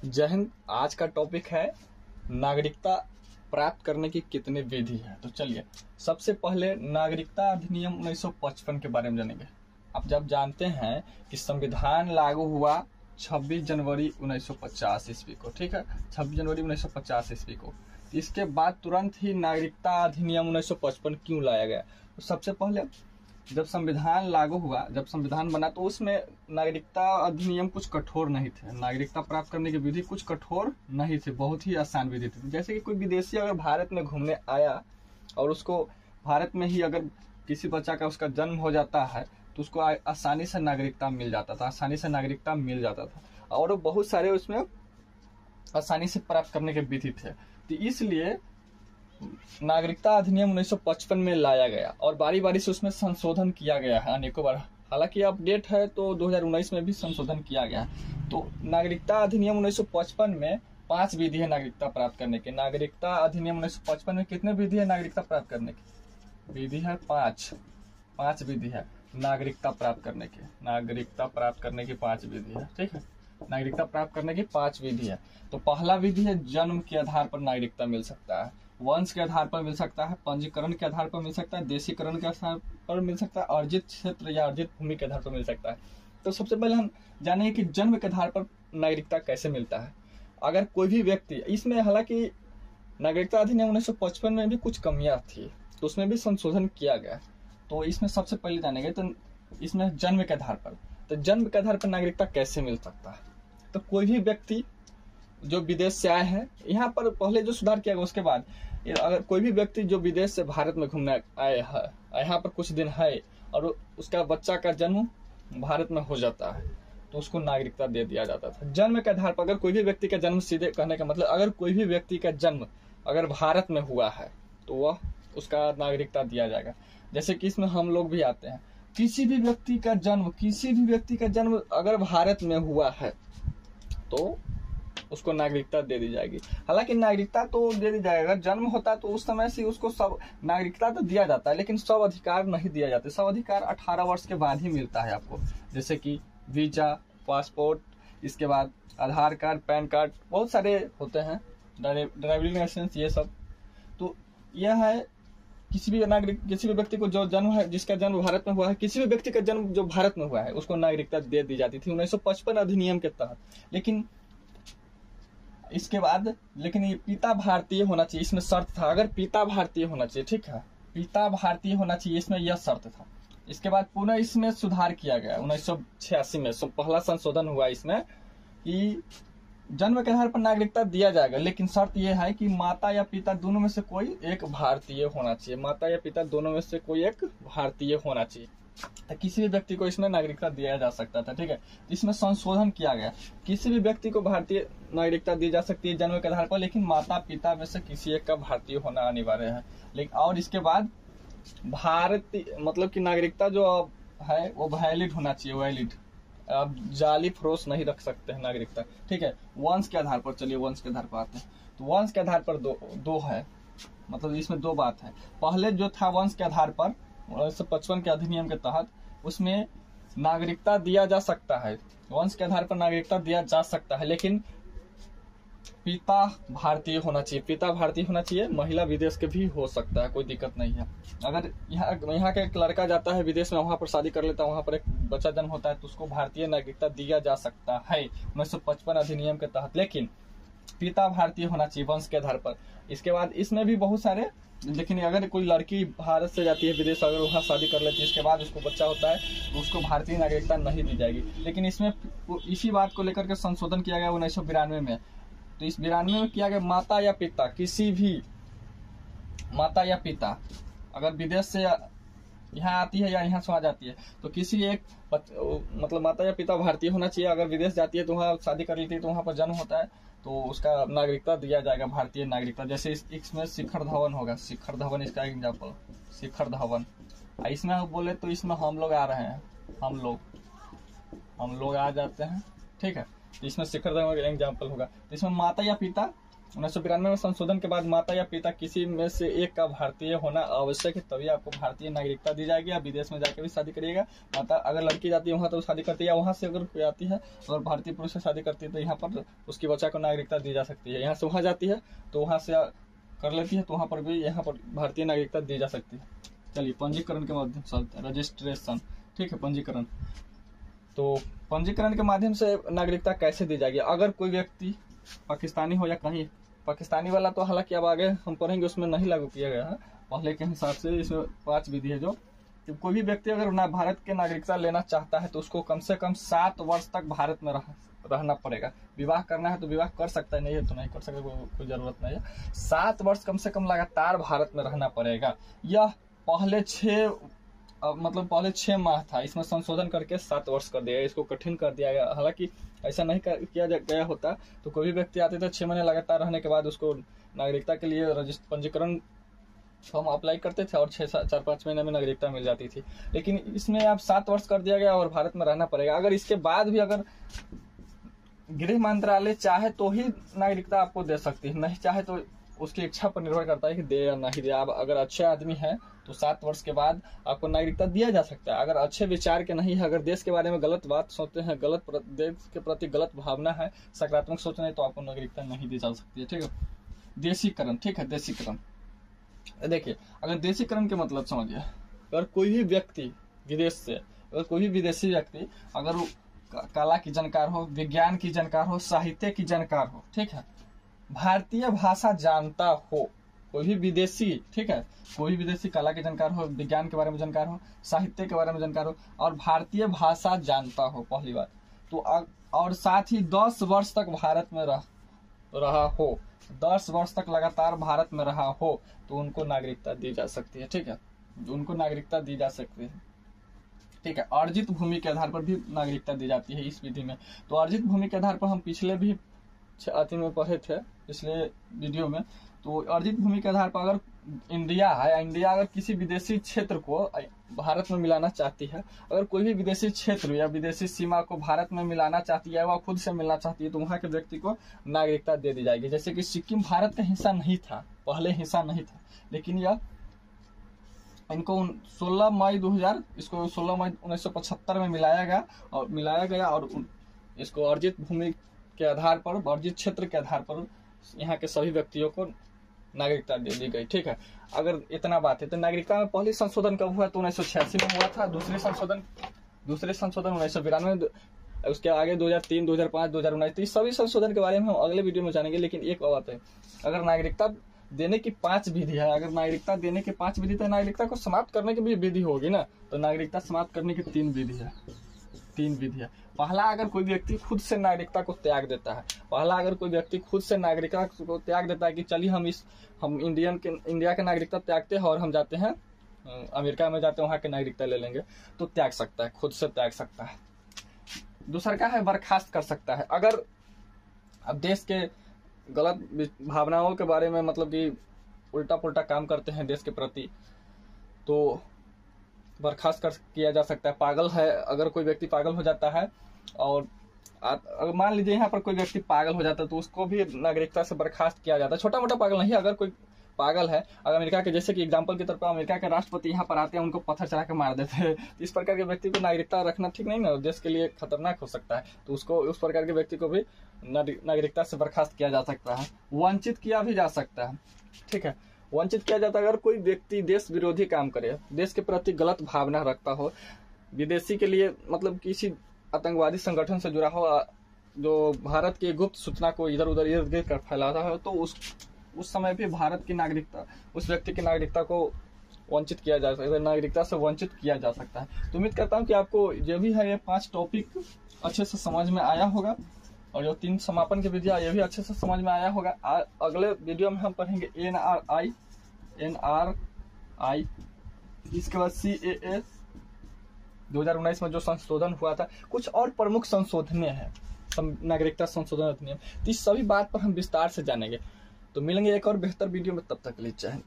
जय हिंद। आज का टॉपिक है नागरिकता प्राप्त करने की कितनी विधि है। तो चलिए सबसे पहले नागरिकता अधिनियम 1955 के बारे में जानेंगे। आप जब जानते हैं कि संविधान लागू हुआ 26 जनवरी 1950 ईस्वी को, ठीक है, 26 जनवरी 1950 ईस्वी को। इसके बाद तुरंत ही नागरिकता अधिनियम 1955 क्यों लाया गया? तो सबसे पहले जब संविधान लागू हुआ, जब संविधान बना, तो उसमें नागरिकता अधिनियम कुछ कठोर नहीं थे। नागरिकता प्राप्त करने की विधि कुछ कठोर नहीं थी, बहुत ही आसान विधि थी। जैसे कि कोई विदेशी अगर भारत में घूमने आया और उसको भारत में ही अगर किसी बच्चा का उसका जन्म हो जाता है तो उसको आसानी से नागरिकता मिल जाता था, आसानी से नागरिकता मिल जाता था। और बहुत सारे उसमें आसानी से प्राप्त करने के विधि थे। तो इसलिए नागरिकता अधिनियम 1955 में लाया गया और बारी बारी से उसमें संशोधन किया गया है अनेकों बार। हालांकि अपडेट है तो 2019 में भी संशोधन किया गया है। तो नागरिकता अधिनियम 1955 में 5 विधि है नागरिकता प्राप्त करने की। नागरिकता अधिनियम 1955 में कितने विधि है नागरिकता प्राप्त करने की? विधि है 5 विधि है नागरिकता प्राप्त करने की। नागरिकता प्राप्त करने की 5 विधि है, ठीक है। नागरिकता प्राप्त करने की 5 विधि है। तो पहला विधि है जन्म के आधार पर नागरिकता मिल सकता है, वंश के आधार पर मिल सकता है, पंजीकरण के आधार पर मिल सकता है, देशीकरण के आधार पर मिल सकता है, अर्जित क्षेत्र या अर्जित भूमि के आधार पर मिल सकता है। तो सबसे पहले हम जानेंगे कि जन्म के आधार पर नागरिकता कैसे मिलता है। अगर कोई भी व्यक्ति, इसमें हालांकि नागरिकता अधिनियम 1955 में भी कुछ कमियां थी तो उसमें भी संशोधन किया गया। तो इसमें सबसे पहले जानेंगे तो इसमें जन्म के आधार पर, तो जन्म के आधार पर नागरिकता कैसे मिल सकता है। तो कोई भी व्यक्ति जो विदेश से आए हैं, यहाँ पर पहले जो सुधार किया गया उसके बाद अगर कोई भी व्यक्ति जो विदेश से भारत में घूमने आए है, यहाँ पर कुछ दिन है और उसका बच्चा का जन्म भारत में हो जाता है तो उसको नागरिकता दे दिया जाता था। जन्म के आधार पर अगर कोई भी व्यक्ति का जन्म, सीधे कहने का मतलब अगर कोई भी व्यक्ति का जन्म अगर भारत में हुआ है तो वह उसका नागरिकता दिया जाएगा। जैसे कि इसमें हम लोग भी आते हैं, किसी भी व्यक्ति का जन्म अगर भारत में हुआ है तो उसको नागरिकता दे दी जाएगी। हालांकि नागरिकता तो दे दी जाएगा, जन्म होता है तो उस समय से उसको सब नागरिकता तो दिया जाता है, लेकिन सब अधिकार नहीं दिया जाते। सब अधिकार 18 वर्ष के बाद ही मिलता है आपको, जैसे कि वीजा, पासपोर्ट, इसके बाद आधार कार्ड, पैन कार्ड, बहुत सारे होते हैं, ड्राइविंग लाइसेंस, ये सब। तो यह है किसी भी व्यक्ति को जो जन्म है, जिसका जन्म भारत में हुआ है, किसी भी व्यक्ति का जन्म जो भारत में हुआ है उसको नागरिकता दे दी जाती थी 1955 अधिनियम के तहत। लेकिन इसके बाद ये पिता भारतीय होना चाहिए, इसमें शर्त था। अगर पिता भारतीय होना चाहिए, ठीक है, पिता भारतीय होना चाहिए, इसमें यह शर्त था। इसके बाद पुनः इसमें सुधार किया गया 1986 में, पहला संशोधन हुआ इसमें कि जन्म के आधार पर नागरिकता दिया जाएगा, लेकिन शर्त यह है कि माता या पिता दोनों में से कोई एक भारतीय होना चाहिए। माता या पिता दोनों में से कोई एक भारतीय होना चाहिए, तो किसी भी व्यक्ति को इसमें नागरिकता दिया जा सकता था, ठीक है। इसमें संशोधन किया गया, किसी भी व्यक्ति को भारतीय नागरिकता दी जा सकती है जन्म के आधार पर, लेकिन माता पिता में से किसी एक का भारतीय होना अनिवार्य है। लेकिन और इसके बाद भारतीय मतलब कि नागरिकता जो है वो वैलिड होना चाहिए, वैलिड। अब जाली फरोश नहीं रख सकते हैं नागरिकता, ठीक है। वंश के आधार पर, चलिए वंश के आधार पर आते हैं। तो वंश के आधार पर दो है, मतलब इसमें 2 बात है। पहले जो था वंश के आधार पर 1955 के अधिनियम के तहत, उसमें नागरिकता दिया जा सकता है, वंश के आधार पर नागरिकता दिया जा सकता है, लेकिन पिता भारतीय होना चाहिए। महिला विदेश के भी हो सकता है, कोई दिक्कत नहीं है। अगर यहाँ का एक लड़का जाता है विदेश में, वहां पर शादी कर लेता है, वहां पर एक बच्चा जन्म होता है तो उसको भारतीय नागरिकता दिया जा सकता है 1955 अधिनियम के तहत, लेकिन पिता भारतीय होना चाहिए वंश के आधार पर। इसके बाद इसमें भी बहुत सारे, लेकिन अगर कोई लड़की भारत से जाती है विदेश, अगर वहाँ शादी कर लेती है, इसके बाद उसको बच्चा होता है तो उसको भारतीय नागरिकता नहीं दी जाएगी। लेकिन इसमें इसी बात को लेकर के संशोधन किया गया 1992 में। तो इस 92 में किया गया, माता या पिता, किसी भी माता या पिता अगर विदेश से यहाँ आती है या यहाँ से वहाँ जाती है तो किसी एक मतलब माता या पिता भारतीय होना चाहिए। अगर विदेश जाती है तो वहाँ शादी कर लेती है तो वहाँ पर जन्म होता है तो उसका नागरिकता दिया जाएगा, भारतीय नागरिकता। जैसे इसमें शिखर धवन होगा, शिखर धवन इसका एग्जाम्पल, शिखर धवन। इसमें बोले तो इसमें हम लोग आ रहे हैं, हम लोग आ जाते हैं, ठीक है। इसमें शिखर धवन का एग्जाम्पल होगा। तो इसमें माता या पिता 1992 में संशोधन के बाद माता या पिता किसी में से एक का भारतीय होना आवश्यक है, तभी आपको भारतीय नागरिकता दी जाएगी। आप विदेश में जाकर भी शादी करिएगा। माता अगर लड़की जाती है वहाँ तो शादी करती है, वहाँ से अगर कोई आती है अगर भारतीय पुरुष से शादी करती है तो यहाँ पर उसकी बच्चा को नागरिकता दी जा सकती है। यहाँ से वहाँ जाती है तो वहाँ से कर लेती है तो वहाँ पर भी यहाँ पर भारतीय नागरिकता दी जा सकती है। चलिए पंजीकरण के माध्यम से रजिस्ट्रेशन, ठीक है, पंजीकरण। तो पंजीकरण के माध्यम से नागरिकता कैसे दी जाएगी? अगर कोई व्यक्ति पाकिस्तानी हो या कहीं, पाकिस्तानी वाला तो हालांकि अब आगे हम पढ़ेंगे उसमें नहीं लागू किया गया है, पहले के हिसाब से इसमें 5 विधि है जो कोई भी व्यक्ति अगर भारत के नागरिकता लेना चाहता है तो उसको कम से कम 7 वर्ष तक भारत में रहना पड़ेगा। विवाह करना है तो विवाह कर सकता है, नहीं है तो नहीं कर सकता, कोई जरूरत नहीं है। 7 वर्ष कम से कम लगातार भारत में रहना पड़ेगा। यह पहले 6 माह था, इसमें संशोधन करके 7 वर्ष कर दिया, इसको कठिन कर दिया गया। हालांकि ऐसा नहीं किया गया होता तो कोई भी व्यक्ति आते थे 6 महीने लगातार रहने के बाद उसको नागरिकता के लिए पंजीकरण फॉर्म अप्लाई करते थे और 4-5 महीने में नागरिकता मिल जाती थी। लेकिन इसमें अब 7 वर्ष कर दिया गया और भारत में रहना पड़ेगा। अगर इसके बाद भी अगर गृह मंत्रालय चाहे तो ही नागरिकता आपको दे सकती है, नहीं चाहे तो उसकी इच्छा पर निर्भर करता है कि दे या नहीं दे। आप अगर अच्छे आदमी हैं तो 7 वर्ष के बाद आपको नागरिकता दिया जा सकता है। अगर अच्छे विचार के नहीं है, अगर देश के बारे में गलत बात सोचते हैं, देश के प्रति गलत भावना है, सकारात्मक सोच नहीं, तो आपको नागरिकता नहीं दी जा सकती है, ठीक है। देशीकरण, ठीक है, देशीकरण। देखिए अगर देशीकरण के मतलब समझिए, अगर कोई भी व्यक्ति विदेश से, अगर कोई भी विदेशी व्यक्ति अगर वो कला की जानकार हो, विज्ञान की जानकार हो, साहित्य की जानकार हो, ठीक है, भारतीय भाषा जानता हो, कोई भी विदेशी, ठीक है, कोई विदेशी कला के जानकार हो, विज्ञान के बारे में जानकार हो, साहित्य के बारे में जानकार हो और भारतीय भाषा जानता हो, पहली बात तो, और साथ ही 10 वर्ष तक भारत में रहा हो, 10 वर्ष तक लगातार भारत में रहा हो तो उनको नागरिकता दी जा सकती है, ठीक है, उनको नागरिकता दी जा सकती है, ठीक है। अर्जित भूमि के आधार पर भी नागरिकता दी जाती है इस विधि में। तो अर्जित भूमि के आधार पर हम पिछले भी अति में पढ़े थे, पिछले वीडियो में। तो अर्जित भूमि के आधार पर अगर इंडिया अगर किसी विदेशी क्षेत्र को भारत में मिलाना चाहती है, अगर कोई भी विदेशी क्षेत्र या विदेशी सीमा को भारत में मिलाना चाहती है, वह खुद से मिलना चाहती है, तो वहां के व्यक्ति को नागरिकता दे दी जाएगी। जैसे कि सिक्किम भारत का हिस्सा नहीं था, पहले हिस्सा नहीं था, लेकिन यह इनको 16 मई 1975 में मिलाया गया और इसको अर्जित भूमि के आधार पर, अर्जित क्षेत्र के आधार पर यहाँ के सभी व्यक्तियों को नागरिकता दे दी गई, ठीक है। अगर इतना बात है तो नागरिकता में पहले संशोधन कब हुआ? तो 1986 में हुआ था। दूसरे संशोधन 1992, उसके आगे 2003, 2005, 2019, तो इस सभी संशोधन के बारे में हम अगले वीडियो में जानेंगे। लेकिन एक बात है, अगर नागरिकता देने की 5 विधि है, अगर नागरिकता देने की 5 विधि, तो नागरिकता को समाप्त करने की भी विधि होगी ना। तो नागरिकता समाप्त करने की 3 विधि है। पहला, अगर कोई व्यक्ति खुद से नागरिकता को त्याग देता है, कि चलिए हम इंडिया के नागरिकता त्यागते हैं और हम जाते हैं अमेरिका में, जाते हैं वहां के नागरिकता ले लेंगे, तो त्याग सकता है, खुद से त्याग सकता है। दूसरा क्या है, बर्खास्त कर सकता है। अगर अब देश के गलत भावनाओं के बारे में, मतलब कि उल्टा पुल्टा काम करते हैं देश के प्रति, तो बर्खास्त किया जा सकता है। पागल है, अगर कोई व्यक्ति पागल हो जाता है, और अगर मान लीजिए यहाँ पर कोई व्यक्ति पागल हो जाता है तो उसको भी नागरिकता से बर्खास्त किया जाता है। छोटा मोटा पागल नहीं, अगर कोई पागल है, अगर अमेरिका के, जैसे कि एग्जांपल के तौर पर अमेरिका के राष्ट्रपति यहाँ पर आते हैं, उनको पत्थर चढ़ा के मार देते हैं, तो इस प्रकार के व्यक्ति को नागरिकता रखना ठीक नहीं ना, देश के लिए खतरनाक हो सकता है। तो उसको, उस प्रकार के व्यक्ति को भी नागरिकता से बर्खास्त किया जा सकता है। वंचित किया भी जा सकता है, ठीक है, वंचित किया जाता है। अगर कोई व्यक्ति देश विरोधी काम करे, देश के प्रति गलत भावना रखता हो, विदेशी के लिए, मतलब किसी आतंकवादी संगठन से जुड़ा हो, जो भारत की गुप्त सूचना को इधर उधर इर्द गिर्द कर फैलाता है, तो उस समय भी भारत की नागरिकता, उस व्यक्ति की नागरिकता को वंचित किया जा सकता है, नागरिकता से वंचित किया जा सकता है। तो उम्मीद करता हूँ कि आपको जो भी है ये 5 टॉपिक अच्छे से समझ में आया होगा, और जो 3 समापन की विधियां, ये भी अच्छे से समझ में आया होगा। अगले वीडियो में हम पढ़ेंगे NRI, इसके बाद CAA 2019 में जो संशोधन हुआ था, कुछ और प्रमुख संशोधन है, नागरिकता संशोधन अधिनियम। तो इस सभी बात पर हम विस्तार से जानेंगे। तो मिलेंगे एक और बेहतर वीडियो में, तब तक के लिए जय हिंद।